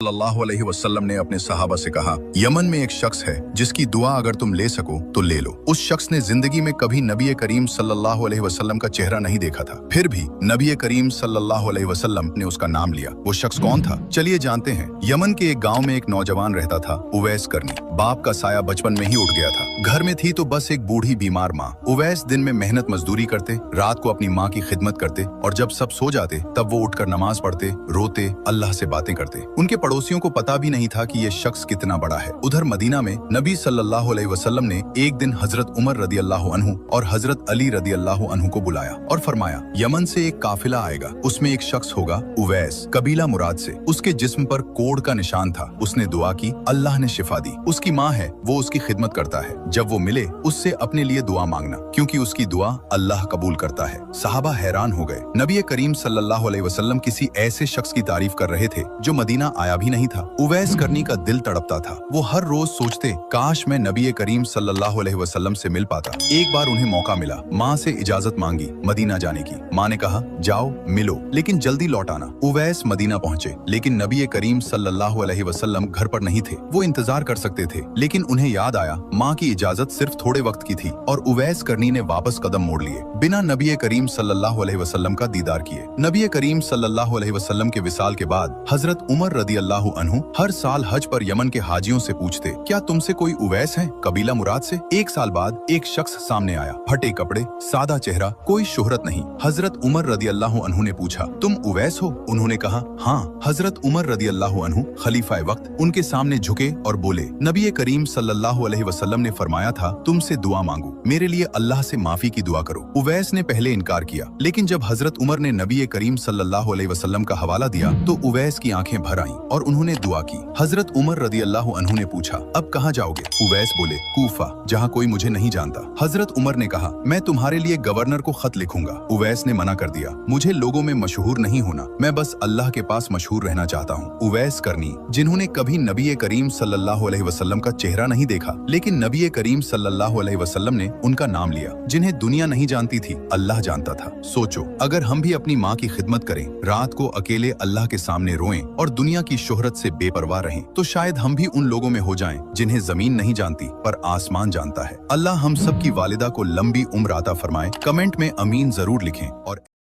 सल्लल्लाहु अलैहि वसल्लम ने अपने सहाबा से कहा, यमन में एक शख्स है जिसकी दुआ अगर तुम ले सको तो ले लो। उस शख्स ने जिंदगी में कभी नबी करीम सल्लल्लाहु अलैहि वसल्लम का चेहरा नहीं देखा था, फिर भी नबी करीम सल्लल्लाहु अलैहि वसल्लम ने उसका नाम लिया। वो शख्स कौन था? चलिए जानते हैं। यमन के एक गाँव में एक नौजवान रहता था, उवैस करनी। बाप का साया बचपन में ही उठ गया था। घर में थी तो बस एक बूढ़ी बीमार माँ। उवैस दिन में मेहनत मजदूरी करते, रात को अपनी माँ की खिदमत करते और जब सब सो जाते तब वो उठकर नमाज पढ़ते, रोते, अल्लाह से बातें करते। उनके पड़ोसियों को पता भी नहीं था कि ये शख्स कितना बड़ा है। उधर मदीना में नबी सल्लल्लाहु अलैहि वसल्लम ने एक दिन हजरत उमर रदी अल्लाह अन्हु और हजरत अली रदी अल्लाह अन्हु को बुलाया और फरमाया, यमन से एक काफिला आएगा, उसमें एक शख्स होगा उवैस, कबीला मुराद से। उसके जिस्म पर कोड़ का निशान था। उसने दुआ की, अल्लाह ने शिफा दी। उसकी माँ है, वो उसकी खिदमत करता है। जब वो मिले उससे अपने लिए दुआ मांगना, क्योंकि उसकी दुआ अल्लाह कबूल करता है। सहाबा हैरान हो गए। नबी करीम सल्लल्लाहु अलैहि वसल्लम किसी ऐसे शख्स की तारीफ कर रहे थे जो मदीना आया भी नहीं था। उवैस करनी का दिल तड़पता था। वो हर रोज सोचते, काश मैं नबी करीम सल्लल्लाहु अलैहि वसल्लम से मिल पाता। एक बार उन्हें मौका मिला। माँ से इजाजत मांगी मदीना जाने की। माँ ने कहा, जाओ मिलो, लेकिन जल्दी लौट आना। उवैस मदीना पहुंचे, लेकिन नबी करीम सल्लल्लाहु अलैहि वसल्लम घर पर नहीं थे। वो इंतजार कर सकते थे, लेकिन उन्हें याद आया माँ की इजाजत सिर्फ थोड़े वक्त की थी और उवैस करनी ने वापस कदम मोड़ लिए, बिना नबी करीम सल्लल्लाहु अलैहि वसल्लम का दीदार किए। नबी करीम सल्लल्लाहु अलैहि वसल्लम के विसाल के बाद हजरत उमर रदी अल्लाह अन्हु हर साल हज पर यमन के हाजियों से पूछते, क्या तुमसे कोई उवैस है कबीला मुराद से? एक साल बाद एक शख्स सामने आया, फटे कपड़े, सादा चेहरा, कोई शोहरत नहीं। हजरत उमर रदी अल्लाह अन्हु ने पूछा, तुम उवैस हो? उन्होंने कहा, हाँ। हजरत उमर रदी अल्लाह अन्हु खलीफा वक्त उनके सामने झुके और बोले, नबी करीम सल्लल्लाहु अलैहि वसल्लम ने फरमाया था तुमसे दुआ मांगो, मेरे लिए अल्लाह से माफी की दुआ करो। उवैस ने पहले इनकार किया, लेकिन जब हजरत उमर ने नबी करीम सल्लल्लाहु अलैहि वसल्लम का हवाला दिया तो उवैस की आंखें भर आईं और उन्होंने दुआ की। हजरत उमर रदी अल्लाह अन्हु ने पूछा, अब कहाँ जाओगे? उवैस बोले, कूफा, जहाँ कोई मुझे नहीं जानता। हजरत उमर ने कहा, मैं तुम्हारे लिए गवर्नर को खत लिखूंगा। उवैस ने मना कर दिया, मुझे लोगों में मशहूर नहीं होना, मैं बस अल्लाह के पास मशहूर रहना चाहता हूँ। उवैस करनी, जिन्होंने कभी नबी करीम सल्लल्लाहु अलैहि वसल्लम का चेहरा नहीं देखा, लेकिन नबी करीम सल्लल्लाहु अलैहि वसल्लम ने उनका नाम लिया, जिन्हें दुनिया नहीं जानती थी, अल्लाह जानता था। सोचो, अगर हम भी अपनी माँ की खिदमत करें, रात को अकेले अल्लाह के सामने रोएं और दुनिया की शोहरत से बेपरवाह रहें, तो शायद हम भी उन लोगों में हो जाएं जिन्हें जमीन नहीं जानती पर आसमान जानता है। अल्लाह हम सब की वालिदा को लंबी उम्र अता फरमाए। कमेंट में अमीन जरूर लिखें और